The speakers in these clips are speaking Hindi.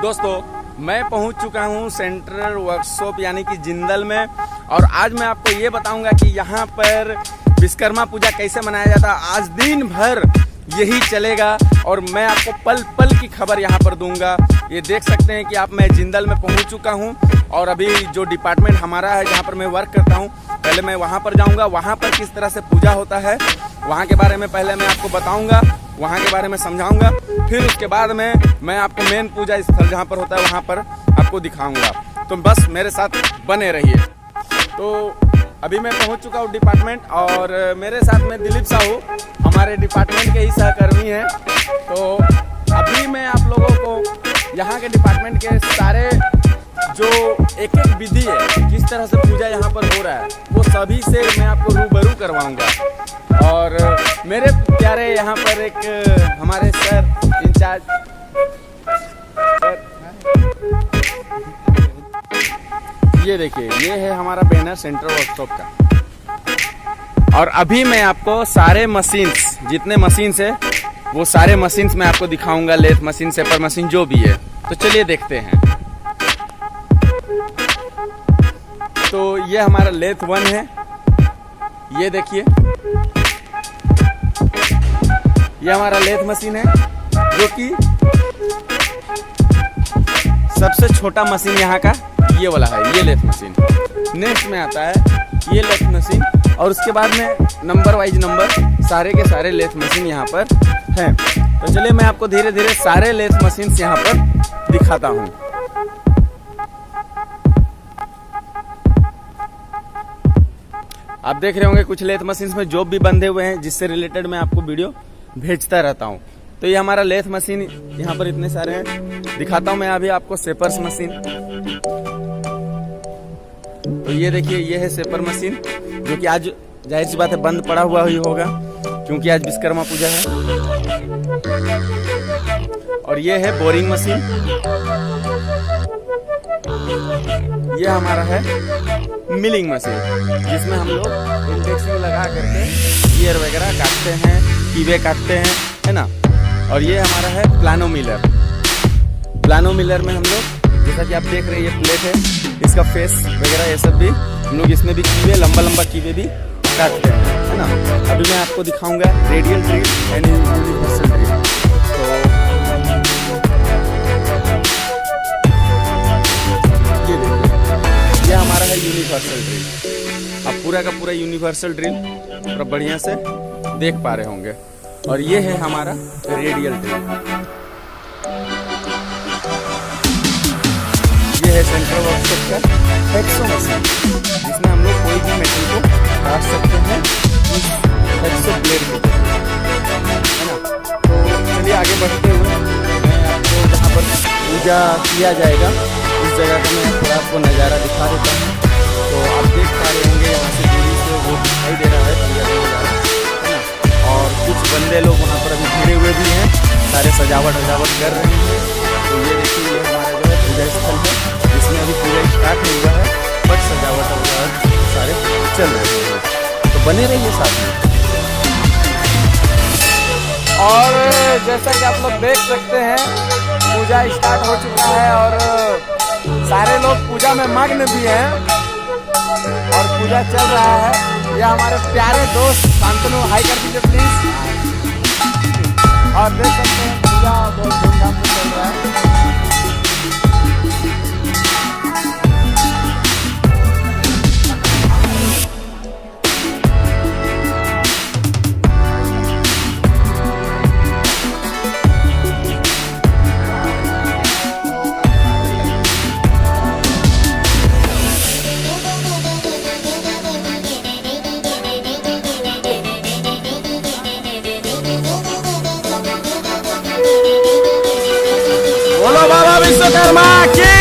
दोस्तों मैं पहुंच चुका हूं सेंट्रल वर्कशॉप यानी कि जिंदल में, और आज मैं आपको ये बताऊंगा कि यहाँ पर विश्वकर्मा पूजा कैसे मनाया जाता है। आज दिन भर यही चलेगा और मैं आपको पल पल की खबर यहाँ पर दूंगा। ये देख सकते हैं कि मैं जिंदल में पहुँच चुका हूँ और अभी जो डिपार्टमेंट हमारा है जहाँ पर मैं वर्क करता हूँ, पहले मैं वहाँ पर जाऊँगा। वहाँ पर किस तरह से पूजा होता है वहाँ के बारे में पहले मैं आपको बताऊँगा, वहाँ के बारे में समझाऊंगा। फिर उसके बाद में मैं आपको मेन पूजा स्थल जहाँ पर होता है वहाँ पर आपको दिखाऊंगा। तो बस मेरे साथ बने रहिए। तो अभी मैं पहुँच चुका हूँ डिपार्टमेंट और मेरे साथ में दिलीप साहू हमारे डिपार्टमेंट के ही सहकर्मी हैं। तो अभी मैं आप लोगों को यहाँ के डिपार्टमेंट के सारे जो एक एक विधि है, किस तरह से पूजा यहाँ पर हो रहा है, वो सभी से मैं आपको रूबरू करवाऊंगा। और मेरे प्यारे यहाँ पर एक हमारे सर इंचार्ज ये देखिए, ये है हमारा बैनर सेंट्रल वर्कशॉप का। और अभी मैं आपको सारे मशीन्स, जितने मशीन्स है वो सारे मशीन्स मैं आपको दिखाऊंगा, लेथ मशीन, सेपर मशीन, जो भी है। तो चलिए देखते हैं। तो ये हमारा लेथ 1 है, ये देखिए, ये हमारा लेथ मशीन है जो कि सबसे छोटा मशीन यहाँ का ये वाला है, ये लेथ मशीन। नेक्स्ट में आता है ये लेथ मशीन और उसके बाद में नंबर वाइज नंबर सारे के सारे लेथ मशीन यहाँ पर हैं। तो चलिए मैं आपको धीरे धीरे सारे लेथ मशीन यहाँ पर दिखाता हूँ। आप देख रहे होंगे कुछ लेथ मशीन में जॉब भी बंधे हुए हैं, जिससे रिलेटेड मैं आपको वीडियो भेजता रहता हूँ। तो ये हमारा लेथ मशीन यहाँ पर इतने सारे हैं, दिखाता हूँ मैं अभी आपको सेपर्स मशीन। तो ये देखिए, ये है सेपर मशीन जो कि आज जाहिर सी बात है बंद पड़ा हुआ ही होगा क्योंकि आज विश्वकर्मा पूजा है। और ये है बोरिंग मशीन, ये हमारा है मिलिंग मशीन, जिसमें हम लोग इंडेक्सिंग लगा करके गियर वगैरह काटते हैं, कीवे काटते हैं, है ना। और ये हमारा है प्लानो मिलर। प्लानो मिलर में हम लोग, जैसा कि आप देख रहे हैं, ये प्लेट है, इसका फेस वगैरह ये सब भी हम लोग इसमें भी कीवे, लंबा लंबा कीवे भी काटते हैं, है ना। अभी मैं आपको दिखाऊंगा radial drill and universal drill. तो ये देखिए, ये हमारा है यूनिवर्सल ड्रिल। आप पूरा का पूरा यूनिवर्सल ड्रिल पूरा बढ़िया से देख पा रहे होंगे। और ये है हमारा रेडियल ड्रिल। ये है सेंट्रल वर्कशॉप का हेक्सो मशीन, जिसमें हम लोग कोई भी मेटल को काट सकते हैं इस हेक्सो ब्लेड के, है ना। तो चलिए आगे बढ़ते हुए मैं आपको जहाँ पर पूजा किया जाएगा उस जगह का मैं थोड़ा आपको नज़ारा दिखा देता हूँ। तो आप देख पा रहे होंगे यहाँ से दूरी से वो दिखाई दे रहा है पूजा का नज़ारा, है ना। और कुछ बंदे लोग वहाँ पर अभी भिड़े हुए भी हैं, सारे सजावट कर रहे हैं। तो ये देखिए, ये हमारा जो है पूजा स्थल है, जिसमें अभी पूजा स्टार्ट नहीं हुआ है, बट सजावट वगैरह सारे चल रहे हैं। तो बने रहिए साथ में। और जैसा कि आप लोग देख सकते हैं, पूजा स्टार्ट हो चुका है और सारे लोग पूजा में मग्न भी हैं और पूजा चल रहा है। ये हमारे प्यारे दोस्त शांतनु, हाई कर दीजिए प्लीज। और देख सकते हैं पूजा बहुत धूमधाम से चल रहा है। बोलो बाबा विश्वकर्मा की।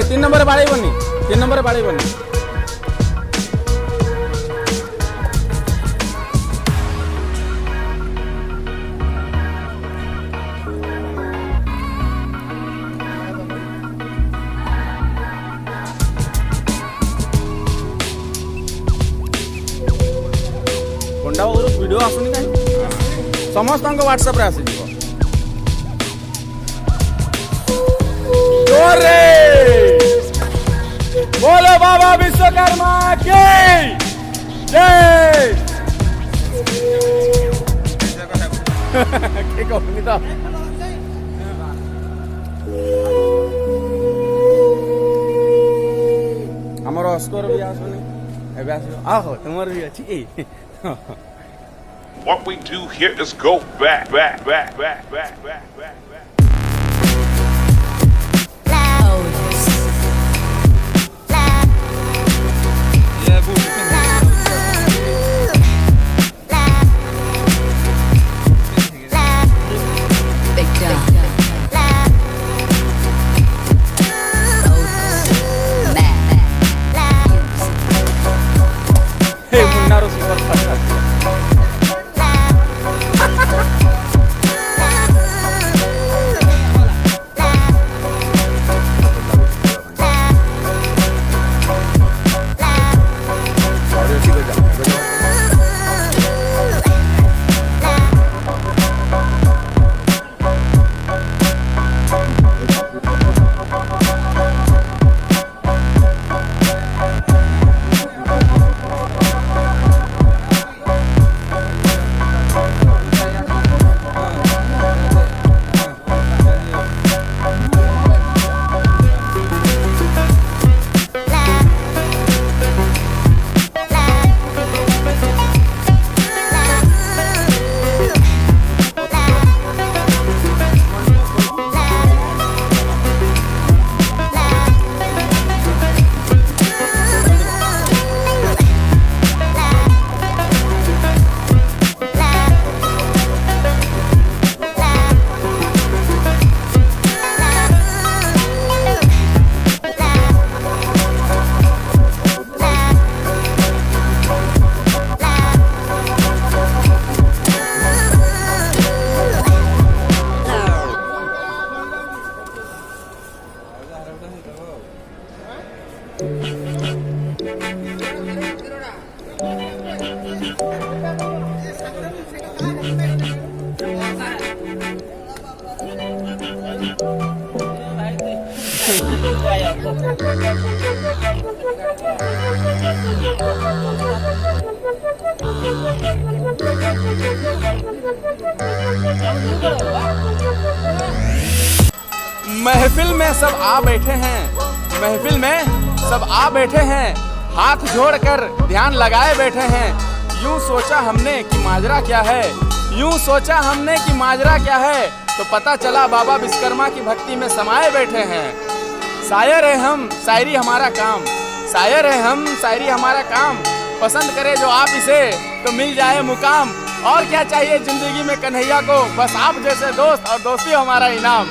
तीन नंबर बाड़ी बनी, 3 नंबर बाड़ी बनी। कोंडा वीडियो आसुनी कहीं समस्त व्हाट्सएप रे आसी जीवो। जोरे बोलो बाबा विश्वकर्मा की जय। ठीक हो नहीं तो हमर स्कोर भी आसुनी एबे आसो आहो तुमर भी अछि की। What we do here is go back. महफिल में सब आ बैठे हैं, महफिल में सब आ बैठे हैं, हाथ जोड़कर ध्यान लगाए बैठे हैं। यूं सोचा हमने कि माजरा क्या है, यूं सोचा हमने कि माजरा क्या है, तो पता चला बाबा विश्वकर्मा की भक्ति में समाये बैठे हैं। शायर है हम, शायरी हमारा काम, शायर है हम, शायरी हमारा काम, पसंद करे जो आप इसे तो मिल जाए मुकाम। और क्या चाहिए जिंदगी में कन्हैया को, बस आप जैसे दोस्त और दोस्ती हमारा इनाम।